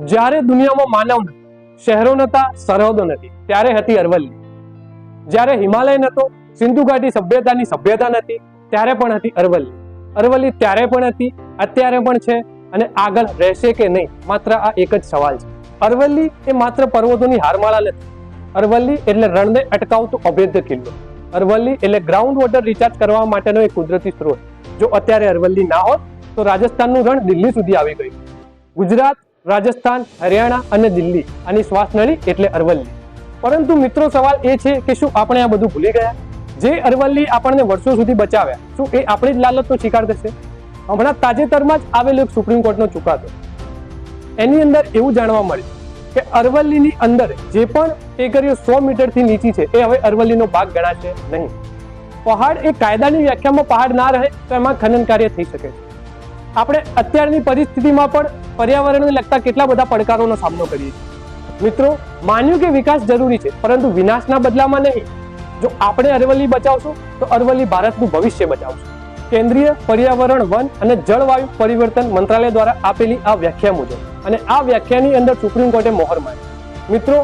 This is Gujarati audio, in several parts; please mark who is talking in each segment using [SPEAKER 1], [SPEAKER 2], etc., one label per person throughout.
[SPEAKER 1] જ્યારે દુનિયામાં માનવ નથી, શહેરો નતા, સરહદો નથી, ત્યારે હતી અરવલ્લી. જ્યારે હિમાલય નતો, સિંધુ ઘાટી સભ્યતાની સભ્યતા નથી, ત્યારે પણ હતી અરવલ્લી. અરવલ્લી ત્યારે પણ હતી, અત્યારે પણ છે અને આગળ રહેશે કે નહીં, માત્ર આ એક જ સવાલ છે. અરવલ્લી એ માત્ર પર્વતોની હારમાળા નથી. અરવલ્લી એટલે રણને અટકાવતો અભેદ્ય કિલ્લો. અરવલ્લી એટલે ગ્રાઉન્ડ વોટર રિચાર્જ કરવા માટેનો એક કુદરતી સ્ત્રોત. જો અત્યારે અરવલ્લી ના હોત તો રાજસ્થાનનું રણ દિલ્હી સુધી આવી ગયું. ગુજરાત, રાજસ્થાન, હરિયાણા અને દિલ્હી આની શ્વાસ નળી એટલે અરવલ્લી. પરંતુ મિત્રો, સવાલ એ છે કે શું આપણે આ બધું ભૂલી ગયા? જે અરવલ્લી આપણને વર્ષો સુધી બચાવ્યા, શું એ આપણી જ લાલચનો શિકાર થશે? હમણાં તાજેતરમાં જ આવેલો એક સુપ્રીમ કોર્ટનો ચુકાદો, એની અંદર એવું જાણવા મળ્યું કે અરવલ્લીની અંદર જે પણ ટેકરીઓ 100 મીટરથી નીચી છે એ હવે અરવલ્લીનો ભાગ ગણાશે નહીં. પહાડ એ કાયદાની વ્યાખ્યામાં પહાડ ના રહે તો એમાં ખનન કાર્ય થઈ શકે છે. આપણે અત્યારની પરિસ્થિતિમાં પણ પર્યાવરણને લગતા કેટલા બધા પડકારોનો સામનો કરીએ છીએ. મિત્રો, માન્યું કે વિકાસ જરૂરી છે, પરંતુ વિનાશના બદલામાં નહીં. જો આપણે અરવલ્લી બચાવશું તો અરવલ્લી ભારતનું ભવિષ્ય બચાવશે. કેન્દ્રીય પર્યાવરણ, વન અને જળવાયુ પરિવર્તન મંત્રાલય દ્વારા આપેલી આ વ્યાખ્યા મુજબ, અને આ વ્યાખ્યાની અંદર સુપ્રીમ કોર્ટે મોહર મારી. મિત્રો,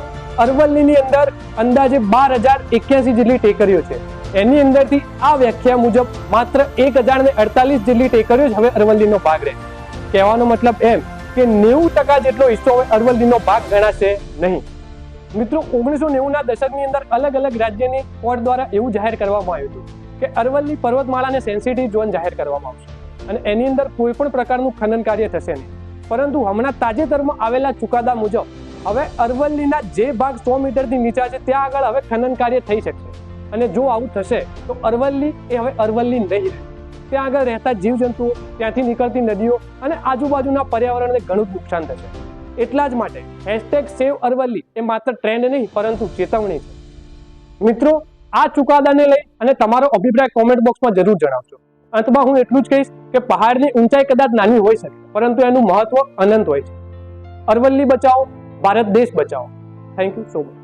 [SPEAKER 1] અરવલ્લીની અંદર અંદાજે 12,081 જેટલી ટેકરીઓ છે. એની અંદરથી આ વ્યાખ્યા મુજબ માત્ર 1,048 જેટલી ટેકરીઓ જ હવે અરવલ્લીનો ભાગ રહે. કહેવાનો મતલબ એમ કે 90% જેટલો હિસ્સો હવે અરવલ્લીનો ભાગ ગણાશે નહીં. મિત્રો, 1990ના દશકની અંદર અલગ અલગ રાજ્યની કોર્ટ દ્વારા એવું જાહેર કરવામાં આવ્યું હતું કે અરવલ્લી પર્વતમાળાને સેન્સિટિવ ઝોન જાહેર કરવામાં આવશે અને એની અંદર કોઈ પણ પ્રકારનું ખનન કાર્ય થશે નહીં. પરંતુ હમણાં તાજેતરમાં આવેલા ચુકાદા મુજબ હવે અરવલ્લીના જે ભાગ 100 મીટરથી નીચા છે ત્યાં આગળ હવે ખનન કાર્ય થઈ શકશે. અને જો આવું થશે તો અરવલ્લી એ હવે અરવલ્લી નહીં રહે. ત્યાં આગળ રહેતા જીવજંતુઓ, ત્યાંથી નીકળતી નદીઓ અને આજુબાજુના પર્યાવરણને ઘણું જ નુકસાન થશે. એટલા જ માટે #SaveArvalli એ માત્ર ટ્રેન્ડ નહીં પરંતુ ચેતવણી છે. મિત્રો, આ ચુકાદાને લઈ અને તમારો અભિપ્રાય કોમેન્ટ બોક્સમાં જરૂર જણાવજો. અંતમાં હું એટલું જ કહીશ કે પહાડની ઊંચાઈ કદાચ નાની હોઈ શકે, પરંતુ એનું મહત્વ અનંત હોય છે. અરવલ્લી બચાવો, ભારત દેશ બચાવો. Thank you so much.